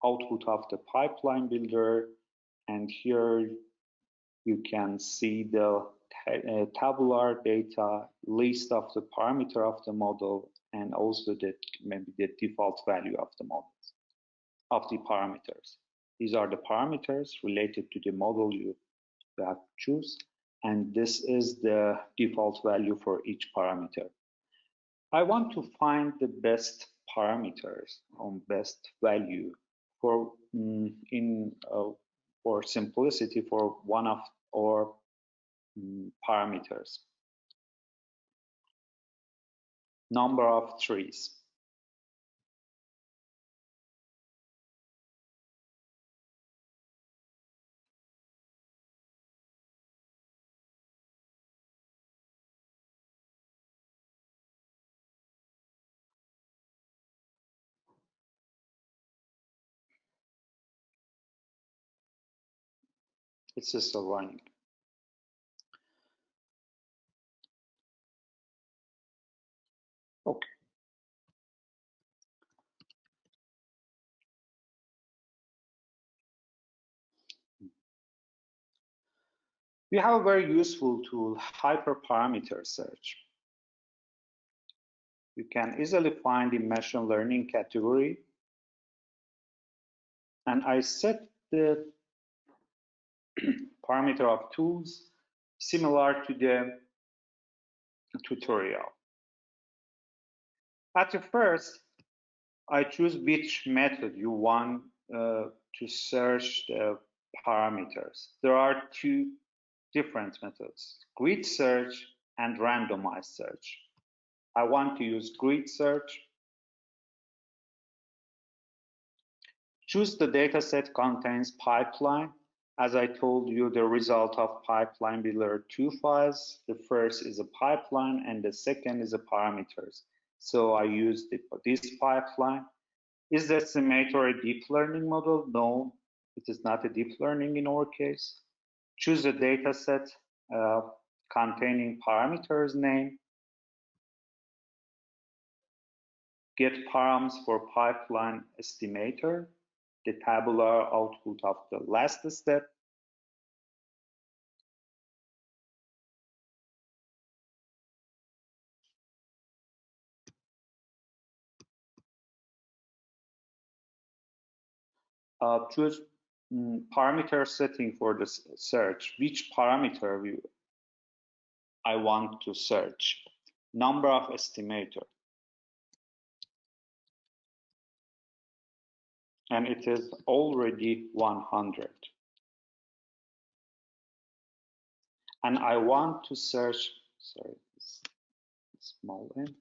output of the pipeline builder, and here you can see the tabular data, list of the parameter of the model, and also maybe the default value of the model, of the parameters. These are the parameters related to the model you have to choose, and this is the default value for each parameter. I want to find the best parameters on best value for for simplicity for one of our parameters. Number of trees. It's still running. Okay. We have a very useful tool, hyperparameter search. You can easily find the machine learning category, and I set the parameter of tools similar to the tutorial. At the first, I choose which method you want to search the parameters. There are two different methods, grid search and randomized search. I want to use grid search. Choose the dataset contains pipeline. As I told you, the result of pipeline builder two files. The first is a pipeline and the second is a parameters. So I use this pipeline. Is the estimator a deep learning model? No, it is not a deep learning in our case. Choose a dataset containing parameters name. Get params for pipeline estimator, the tabular output of the last step. Choose parameter setting for the search. Which parameter I want to search? Number of estimator. And it is already 100. And I want to search, sorry, small n.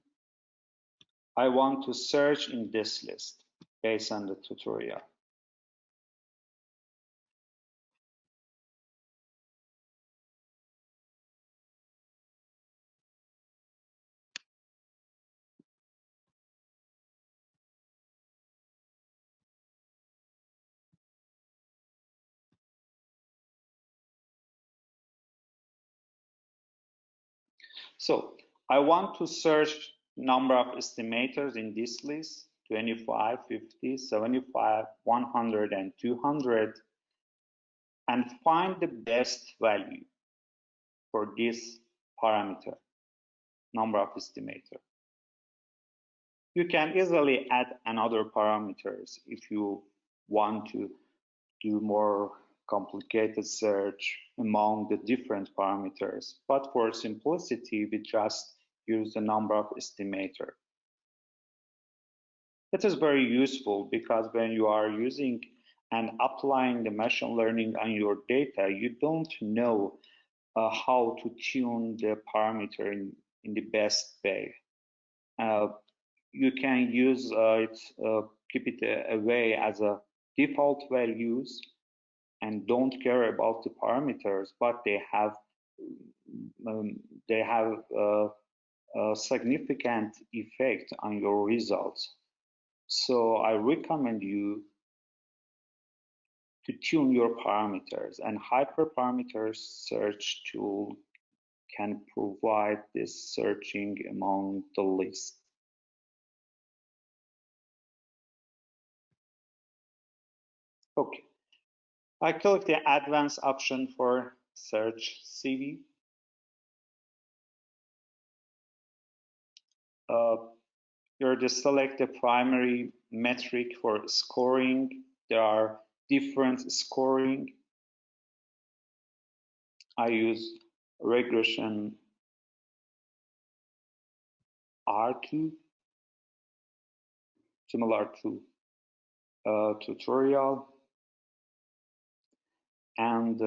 I want to search in this list based on the tutorial. So I want to search number of estimators in this list, 25, 50, 75, 100, and 200, and find the best value for this parameter, number of estimator. You can easily add another parameters if you want to do more complicated search among the different parameters. But for simplicity, we just use the number of estimator. It is very useful because when you are using and applying the machine learning on your data, you don't know how to tune the parameter in the best way. You can use it, keep it away as a default values and don't care about the parameters, but they have a significant effect on your results. So I recommend you to tune your parameters, and hyperparameter search tool can provide this searching among the list. Okay, I click the advanced option for search CV. You're to select the primary metric for scoring. There are different scoring. I use regression R2, similar to tutorial. And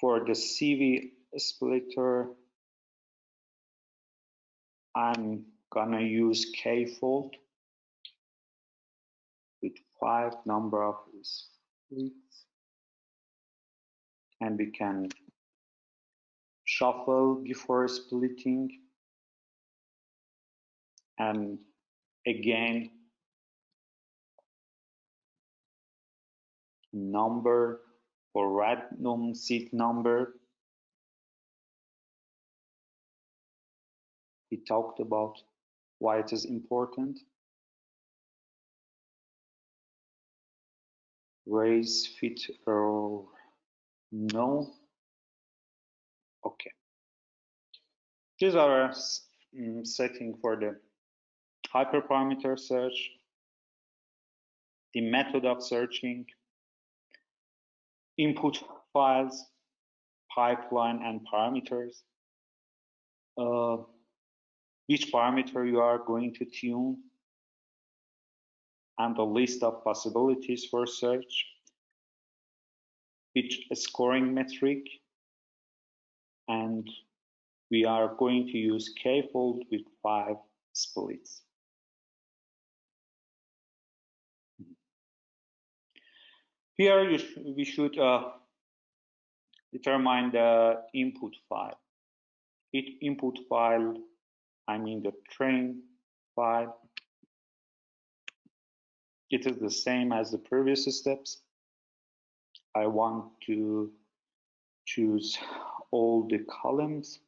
for the CV splitter, I'm gonna use k-fold with 5 number of splits, and we can shuffle before splitting, and again number for random seed number. We talked about why it is important. Raise fit or no. Okay. These are setting for the hyperparameter search, the method of searching, input files, pipeline, and parameters. Which parameter you are going to tune, and the list of possibilities for search, which scoring metric, and we are going to use k-fold with 5 splits. Here we should determine the input file. Input file, I mean the train file. It is the same as the previous steps. I want to choose all the columns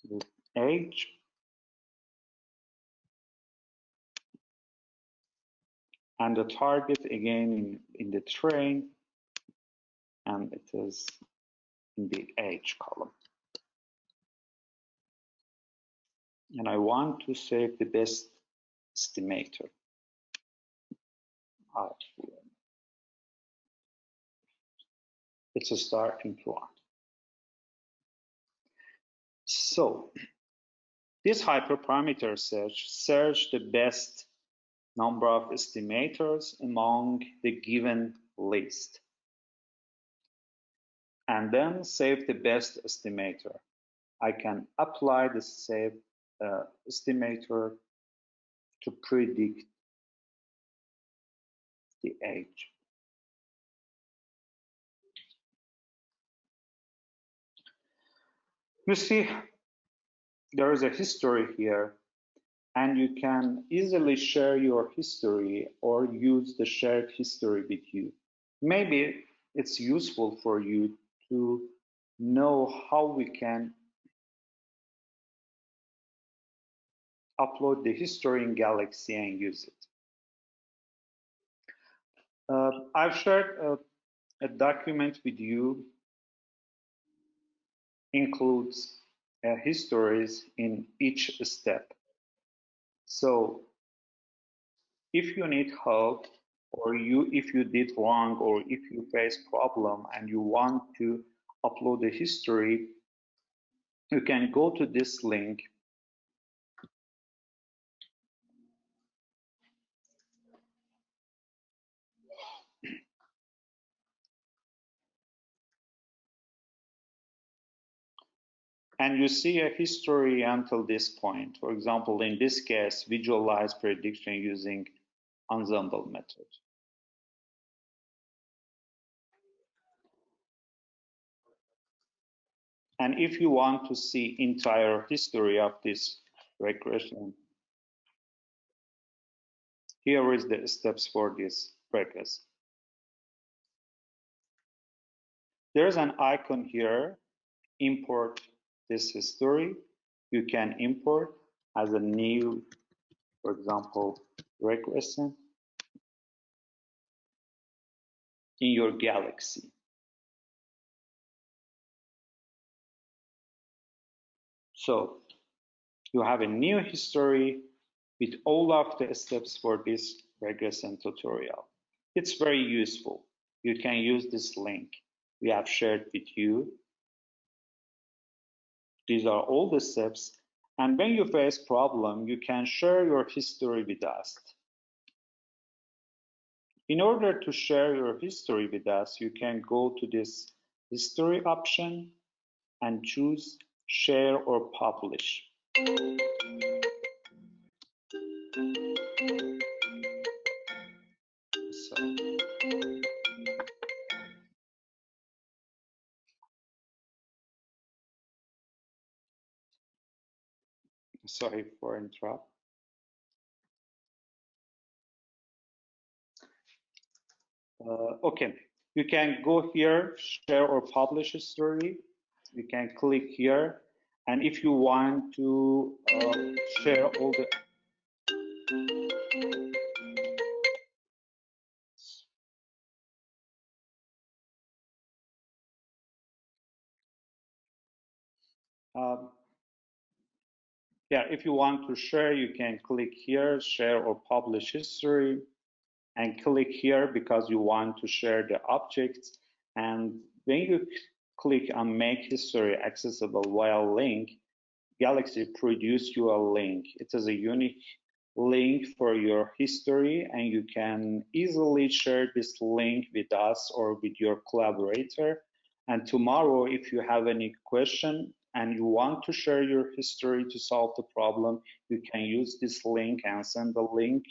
with age. And the target again in the train, and it is in the age column. And I want to save the best estimator. It's a starting point. So this hyperparameter search the best number of estimators among the given list, and then save the best estimator. I can apply the save estimator to predict the age. You see, there is a history here, and you can easily share your history or use the shared history with you. Maybe it's useful for you to know how we can upload the history in Galaxy and use it. I've shared a document with you, includes histories in each step. So if you need help, or if you did wrong, or if you face problem and you want to upload the history, you can go to this link and you see a history until this point. For example, in this case, visualize prediction using Ensemble method. And if you want to see entire history of this regression, here is the steps for this purpose. There's an icon here, import this history. You can import as a new for example, regression in your galaxy. So you have a new history with all of the steps for this regression tutorial. It's very useful. You can use this link we have shared with you. These are all the steps. And when you face problem, you can share your history with us. In order to share your history with us, you can go to this history option and choose share or publish. Sorry for interrupt. Okay, you can go here, share or publish a story. You can click here, and if you want to share all the yeah, if you want to share, you can click here, share or publish history, and click here because you want to share the objects. And when you click on make history accessible via link, Galaxy produce you a link. It is a unique link for your history, and you can easily share this link with us or with your collaborator. And tomorrow, if you have any question and you want to share your history to solve the problem, you can use this link and send the link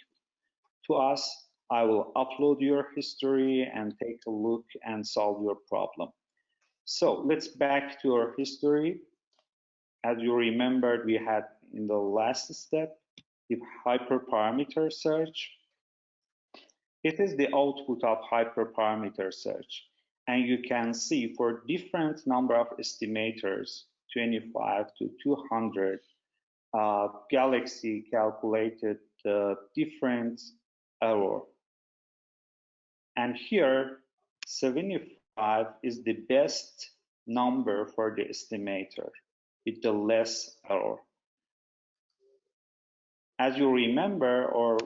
to us. I will upload your history and take a look and solve your problem. So let's back to our history. As you remembered, we had in the last step, the hyperparameter search. It is the output of hyperparameter search. And you can see for different number of estimators, 25 to 200, Galaxy calculated the different error. And here, 75 is the best number for the estimator with the less error. As you remember, our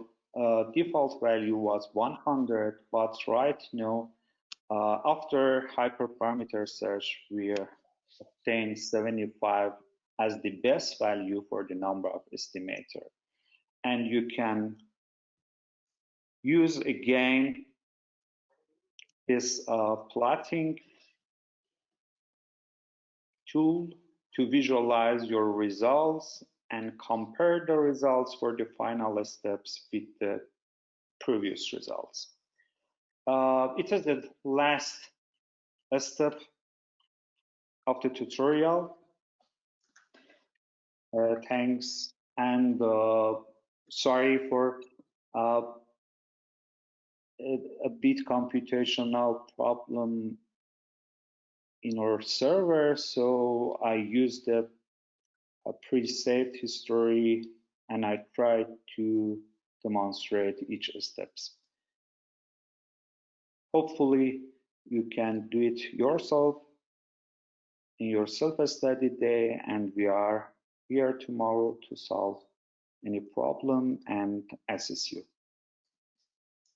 default value was 100, but right now, after hyperparameter search, we obtained 75 as the best value for the number of estimator. And you can use again this plotting tool to visualize your results and compare the results for the final steps with the previous results. It is the last step of the tutorial. Thanks, and sorry for a bit computational problem in our server, so I used a pre-saved history and I tried to demonstrate each steps. Hopefully you can do it yourself in your self-study day, and we are here tomorrow to solve any problem and assist you.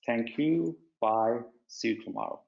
Thank you. Bye. See you tomorrow.